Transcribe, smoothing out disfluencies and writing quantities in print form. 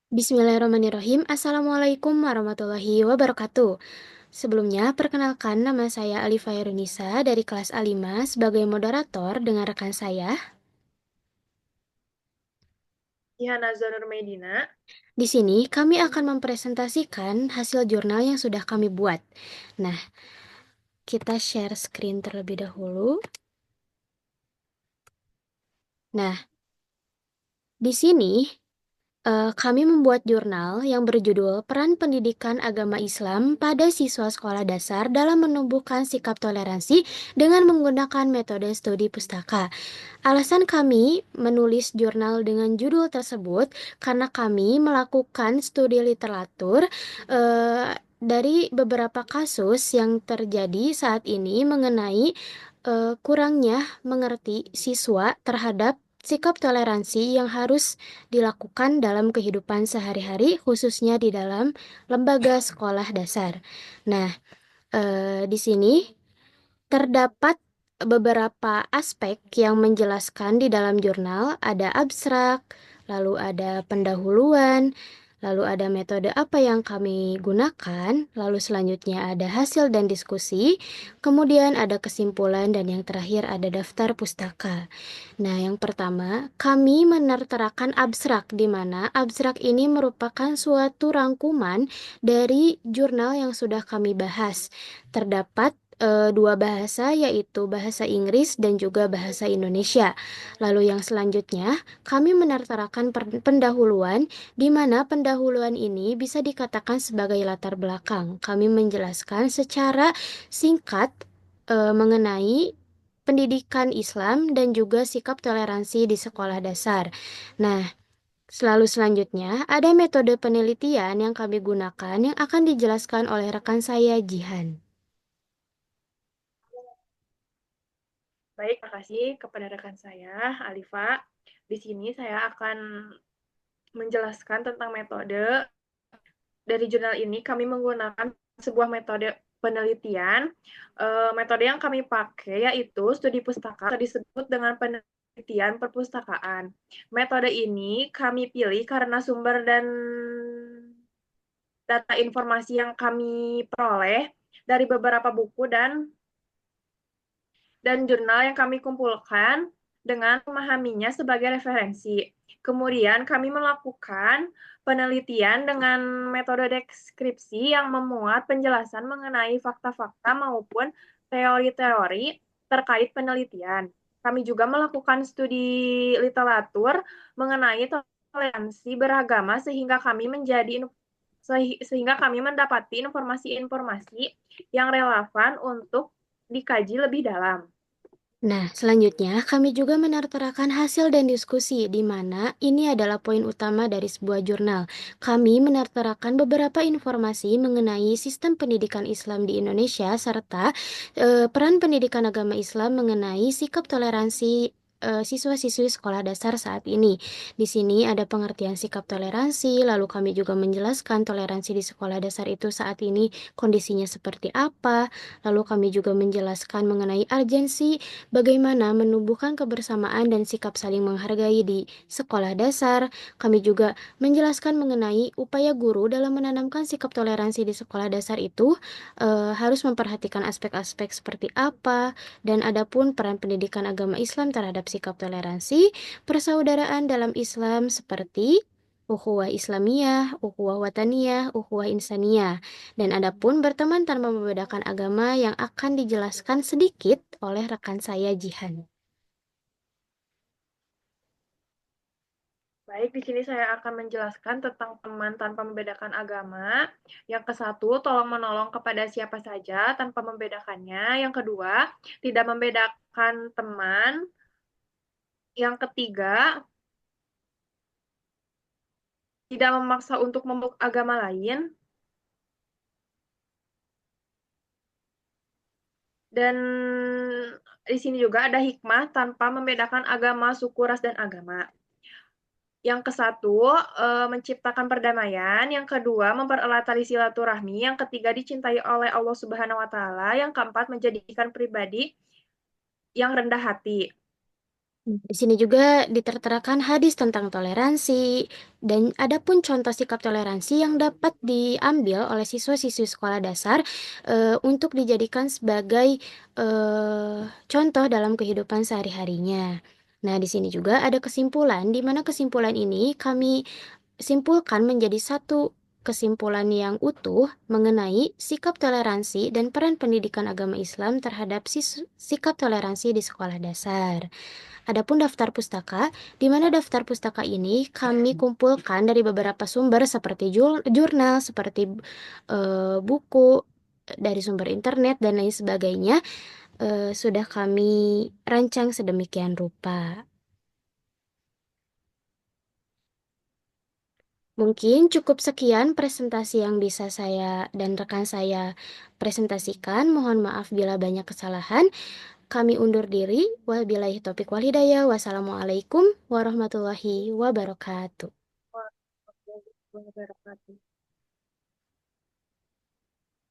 Bismillahirrahmanirrahim. Assalamualaikum warahmatullahi wabarakatuh. Sebelumnya, perkenalkan nama saya Alifa Yunisa dari kelas A5 sebagai moderator dengan rekan saya. Ya, Nazar Nur Medina. Di sini, kami akan mempresentasikan hasil jurnal yang sudah kami buat. Nah, kita share screen terlebih dahulu. Nah, di sini kami membuat jurnal yang berjudul Peran Pendidikan Agama Islam pada Siswa Sekolah Dasar dalam Menumbuhkan Sikap Toleransi dengan menggunakan metode studi pustaka. Alasan kami menulis jurnal dengan judul tersebut karena kami melakukan studi literatur dari beberapa kasus yang terjadi saat ini mengenai kurangnya mengerti siswa terhadap sikap toleransi yang harus dilakukan dalam kehidupan sehari-hari, khususnya di dalam lembaga sekolah dasar. Nah, di sini terdapat beberapa aspek yang menjelaskan di dalam jurnal, ada abstrak, lalu ada pendahuluan, lalu ada metode apa yang kami gunakan, lalu selanjutnya ada hasil dan diskusi, kemudian ada kesimpulan, dan yang terakhir ada daftar pustaka. Nah, yang pertama, kami menerterakan abstrak, di mana abstrak ini merupakan suatu rangkuman dari jurnal yang sudah kami bahas. Terdapat dua bahasa, yaitu bahasa Inggris dan juga bahasa Indonesia. Lalu yang selanjutnya, kami menerterakan pendahuluan, di mana pendahuluan ini bisa dikatakan sebagai latar belakang. Kami menjelaskan secara singkat mengenai pendidikan Islam dan juga sikap toleransi di sekolah dasar. Nah, selalu selanjutnya ada metode penelitian yang kami gunakan yang akan dijelaskan oleh rekan saya Jihan. Baik, makasih kepada rekan saya, Alifa. Di sini saya akan menjelaskan tentang metode. Dari jurnal ini kami menggunakan sebuah metode penelitian. Metode yang kami pakai yaitu studi pustaka atau disebut dengan penelitian perpustakaan. Metode ini kami pilih karena sumber dan data informasi yang kami peroleh dari beberapa buku dan jurnal yang kami kumpulkan dengan memahaminya sebagai referensi. Kemudian kami melakukan penelitian dengan metode deskripsi yang memuat penjelasan mengenai fakta-fakta maupun teori-teori terkait penelitian. Kami juga melakukan studi literatur mengenai toleransi beragama sehingga kami mendapati informasi-informasi yang relevan untuk dikaji lebih dalam. Nah, selanjutnya kami juga menerterakan hasil dan diskusi, di mana ini adalah poin utama dari sebuah jurnal. Kami menerterakan beberapa informasi mengenai sistem pendidikan Islam di Indonesia serta peran pendidikan agama Islam mengenai sikap toleransi siswa-siswi sekolah dasar saat ini. Di sini ada pengertian sikap toleransi, lalu kami juga menjelaskan toleransi di sekolah dasar itu saat ini kondisinya seperti apa, lalu kami juga menjelaskan mengenai urgensi bagaimana menumbuhkan kebersamaan dan sikap saling menghargai di sekolah dasar. Kami juga menjelaskan mengenai upaya guru dalam menanamkan sikap toleransi di sekolah dasar itu harus memperhatikan aspek-aspek seperti apa, dan adapun peran pendidikan agama Islam terhadap sikap toleransi, persaudaraan dalam Islam seperti ukhuwah Islamiyah, ukhuwah wataniyah, ukhuwah insaniyah. Dan adapun berteman tanpa membedakan agama yang akan dijelaskan sedikit oleh rekan saya Jihan. Baik, di sini saya akan menjelaskan tentang teman tanpa membedakan agama. Yang ke satu, tolong menolong kepada siapa saja tanpa membedakannya. Yang kedua, tidak membedakan teman. Yang ketiga, tidak memaksa untuk memeluk agama lain. Dan di sini juga ada hikmah tanpa membedakan agama, suku, ras, dan agama. Yang ke satu, menciptakan perdamaian. Yang kedua, mempererat tali silaturahmi. Yang ketiga, dicintai oleh Allah Subhanahu wa Ta'ala. Yang keempat, menjadikan pribadi yang rendah hati. Di sini juga diterterakan hadis tentang toleransi, dan ada pun contoh sikap toleransi yang dapat diambil oleh siswa-siswi sekolah dasar untuk dijadikan sebagai contoh dalam kehidupan sehari-harinya. Nah, di sini juga ada kesimpulan, di mana kesimpulan ini kami simpulkan menjadi satu kesimpulan yang utuh mengenai sikap toleransi dan peran pendidikan agama Islam terhadap sikap toleransi di sekolah dasar. Adapun daftar pustaka, di mana daftar pustaka ini kami kumpulkan dari beberapa sumber seperti jurnal, seperti buku dari sumber internet dan lain sebagainya, sudah kami rancang sedemikian rupa. Mungkin cukup sekian presentasi yang bisa saya dan rekan saya presentasikan. Mohon maaf bila banyak kesalahan. Kami undur diri. Wabillahi taufiq wal hidayah. Wassalamualaikum warahmatullahi wabarakatuh. Warahmatullahi wabarakatuh.